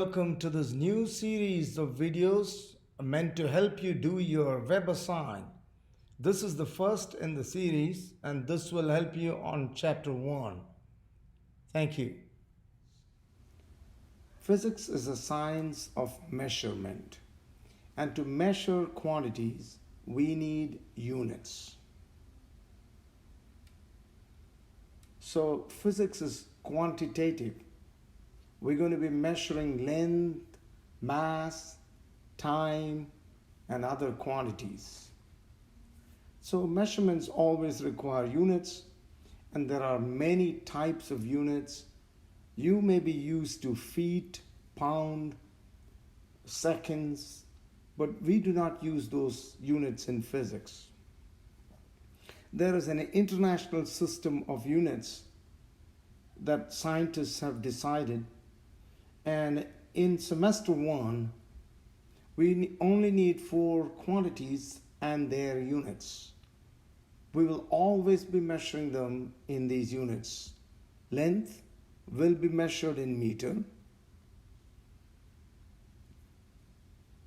welcome to this new series of videos meant to help you do your web assign. This is the first in the series and this will help you on chapter 1. Thank you. Physics is a science of measurement, and to measure quantities we need units. So physics is quantitative. We're going to be measuring length, mass, time, and other quantities. So measurements always require units, and there are many types of units. You may be used to feet, pound, seconds, but we do not use those units in physics. There is an international system of units that scientists have decided. And in semester 1, we only need 4 quantities and their units. We will always be measuring them in these units. Length will be measured in meter.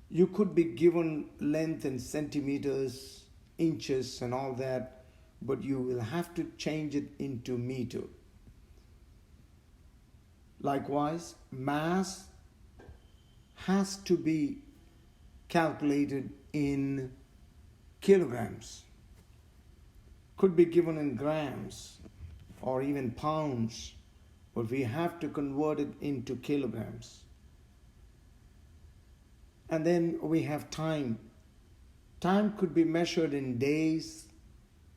You could be given length in centimeters, inches, and all that, but you will have to change it into meter. Likewise, mass has to be calculated in kilograms. Could be given in grams or even pounds, but we have to convert it into kilograms. And then we have time. Time could be measured in days,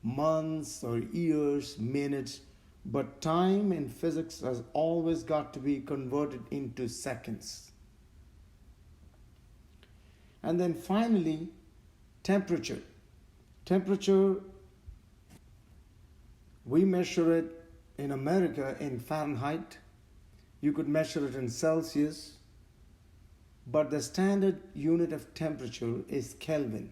months, or years, minutes. But time in physics has always got to be converted into seconds. And then finally, temperature. Temperature, we measure it in America in Fahrenheit. You could measure it in Celsius. But the standard unit of temperature is Kelvin.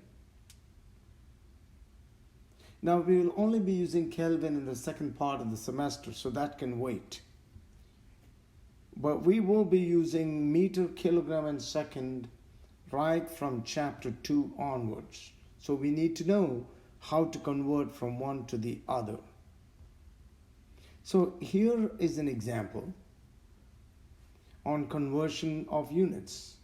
Now we will only be using Kelvin in the second part of the semester, so that can wait. But we will be using meter, kilogram, and second right from chapter 2 onwards. So we need to know how to convert from one to the other. So here is an example on conversion of units.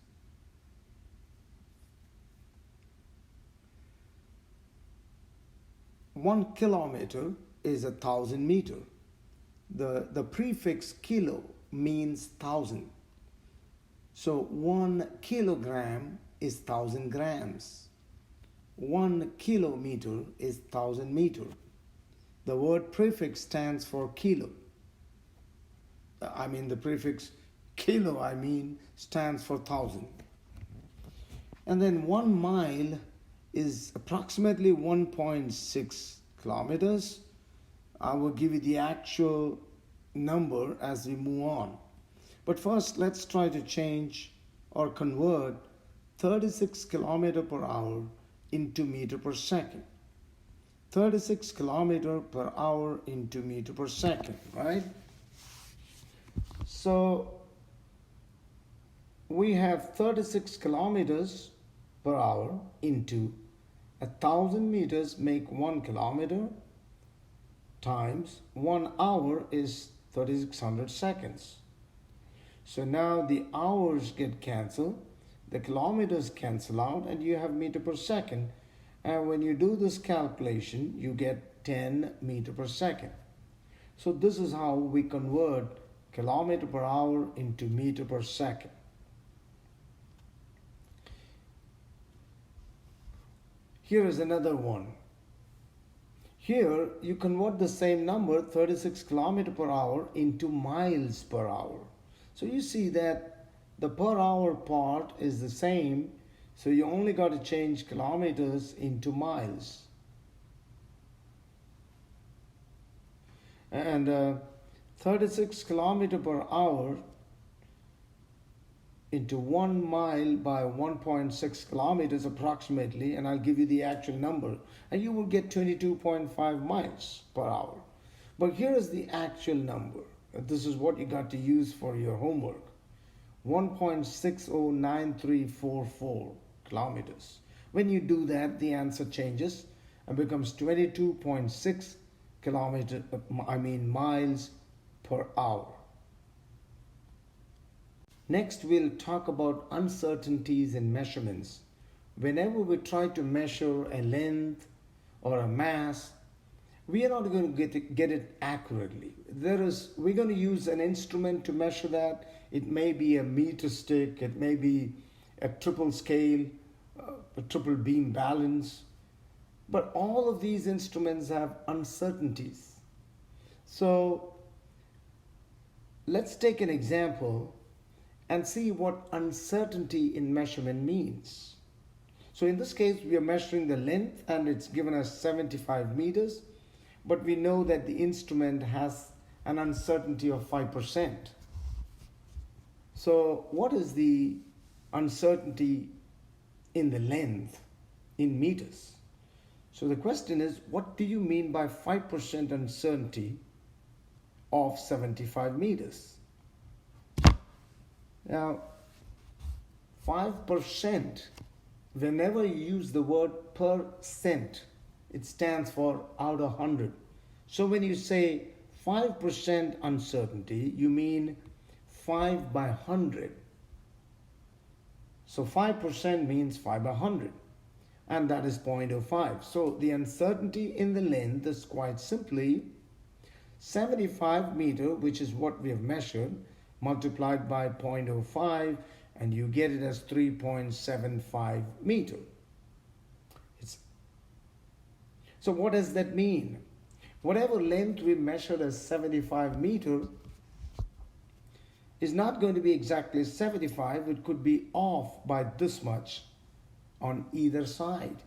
1 kilometer is 1,000 meters. The prefix kilo means 1,000. So 1 kilogram is 1,000 grams. 1 kilometer is 1,000 meters. The word prefix stands for kilo. The prefix kilo, stands for 1,000. And then 1 mile is approximately 1.6 kilometers. I will give you the actual number as we move on. But first, let's try to change or convert 36 kilometers per hour into meter per second. 36 kilometers per hour into meter per second, right? So we have 36 kilometers per hour into 1,000 meters make 1 kilometer times 1 hour is 3,600 seconds. So now the hours get cancelled, the kilometers cancel out, and you have meter per second. And when you do this calculation, you get 10 meter per second. So this is how we convert kilometer per hour into meter per second. Here is another one. Here you convert the same number, 36 kilometers per hour, into miles per hour. So you see that the per hour part is the same, so you only got to change kilometers into miles. And 36 kilometers per hour into 1 mile by 1.6 kilometers approximately, and I'll give you the actual number, and you will get 22.5 miles per hour. But here is the actual number. This is what you got to use for your homework. 1.609344 kilometers. When you do that, the answer changes and becomes 22.6 miles per hour. Next, we'll talk about uncertainties in measurements. Whenever we try to measure a length or a mass, we are not going to get it accurately. We're going to use an instrument to measure that. It may be a meter stick, it may be a triple scale, a triple beam balance. But all of these instruments have uncertainties. So let's take an example and see what uncertainty in measurement means. So in this case, we are measuring the length and it's given us 75 meters, but we know that the instrument has an uncertainty of 5%. So what is the uncertainty in the length in meters? So the question is, what do you mean by 5% uncertainty of 75 meters? Now, 5%, whenever you use the word percent, it stands for out of 100. So when you say 5% uncertainty, you mean 5 by 100. So 5% means 5 by 100, and that is 0.05. So the uncertainty in the length is quite simply 75 meter, which is what we have measured, multiplied by 0.05, and you get it as 3.75 meter. So what does that mean? Whatever length we measured as 75 meter is not going to be exactly 75. It could be off by this much on either side.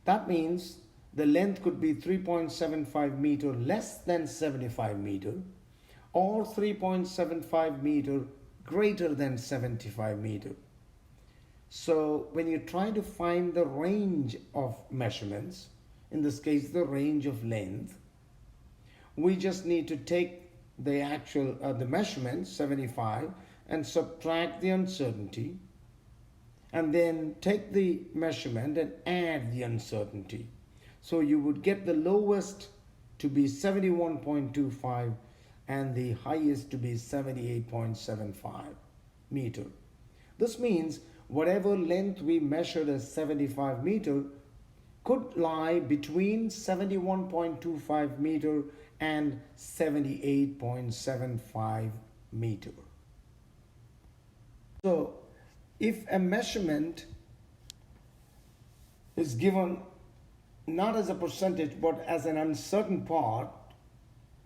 That means the length could be 3.75 meter less than 75 meter, or 3.75 meter greater than 75 meter. So when you try to find the range of measurements, in this case the range of length, we just need to take the actual the measurement 75 and subtract the uncertainty, and then take the measurement and add the uncertainty. So you would get the lowest to be 71.25 and the highest to be 78.75 meter. This means whatever length we measured as 75 meter could lie between 71.25 meter and 78.75 meter. So if a measurement is given not as a percentage but as an uncertain part,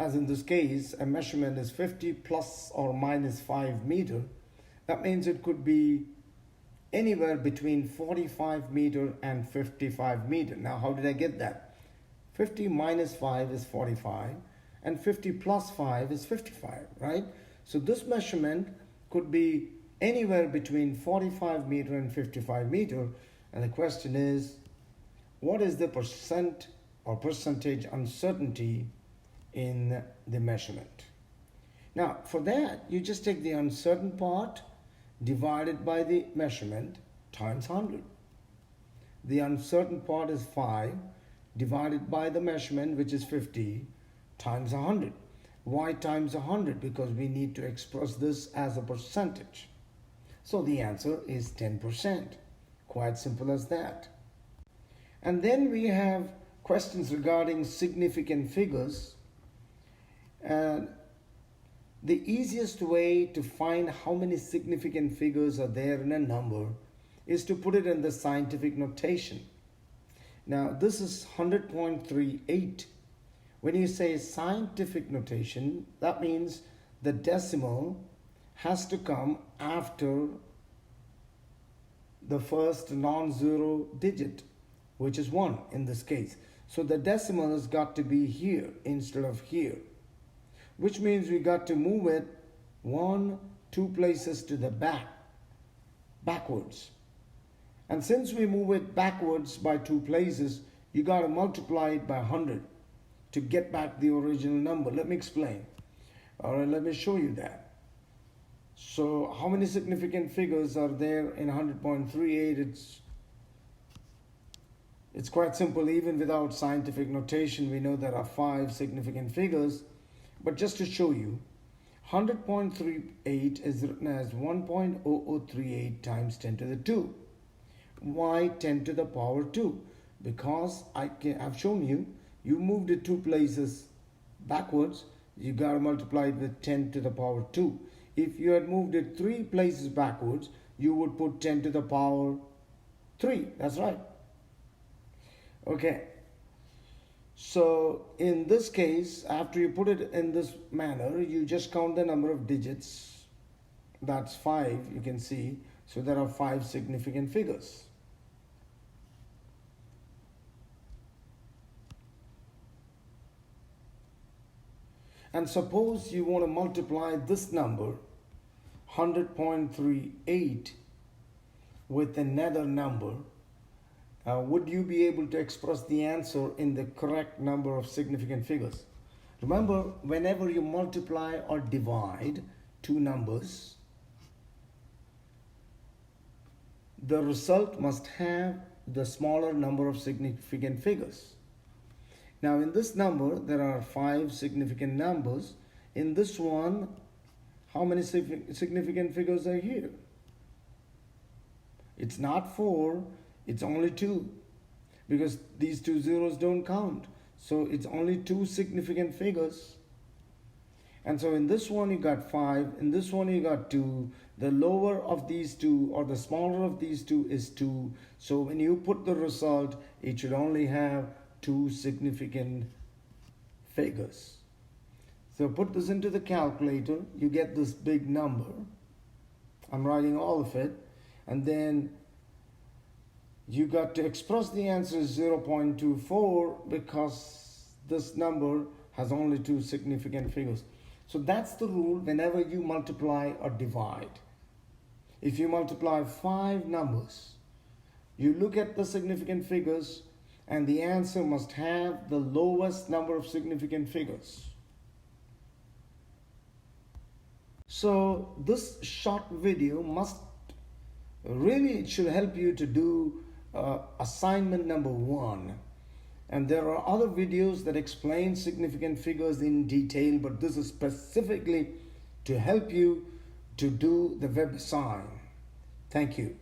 as in this case a measurement is 50 plus or minus 5 meter, that means it could be anywhere between 45 meter and 55 meter. Now how did I get that? 50 minus 5 is 45 and 50 plus 5 is 55, right? So this measurement could be anywhere between 45 meter and 55 meter, and the question is, what is the percent or percentage uncertainty in the measurement? Now for that, you just take the uncertain part divided by the measurement times 100. The uncertain part is 5 divided by the measurement, which is 50, times 100. Why times 100? Because we need to express this as a percentage. So the answer is 10%. Quite simple as that. And then we have questions regarding significant figures. And the easiest way to find how many significant figures are there in a number is to put it in the scientific notation. Now this is 100.38. When you say scientific notation, that means the decimal has to come after the first non-zero digit, which is 1 in this case. So the decimal has got to be here instead of here, which means we got to move it 2 places to the backwards. And since we move it backwards by 2 places, you got to multiply it by 100 to get back the original number. Let me explain. All right, let me show you that. So how many significant figures are there in 100.38? It's quite simple. Even without scientific notation, we know there are 5 significant figures. But just to show you, 100.38 is written as 1.0038 times 10 to the 2. Why 10 to the power 2? Because I've shown you, you moved it 2 places backwards, you got to multiply it with 10 to the power 2. If you had moved it 3 places backwards, you would put 10 to the power 3. That's right. Okay. So in this case, after you put it in this manner, you just count the number of digits. That's 5, you can see. So there are 5 significant figures. And suppose you want to multiply this number, 100.38, with another number. Would you be able to express the answer in the correct number of significant figures? Remember, whenever you multiply or divide two numbers, the result must have the smaller number of significant figures. Now in this number, there are 5 significant numbers. In this one, how many significant figures are here? It's not 4, it's only 2. Because these 2 zeros don't count. So it's only 2 significant figures. And so in this one you got 5, in this one you got 2. The lower of these 2 or the smaller of these 2 is 2. So when you put the result, it should only have 2 significant figures. So put this into the calculator, you get this big number. I'm writing all of it. And then you got to express the answer as 0.24 because this number has only 2 significant figures. So that's the rule whenever you multiply or divide. If you multiply 5 numbers, you look at the significant figures and the answer must have the lowest number of significant figures. So this short video it should help you to do assignment number 1. And there are other videos that explain significant figures in detail, but this is specifically to help you to do the web assign. Thank you.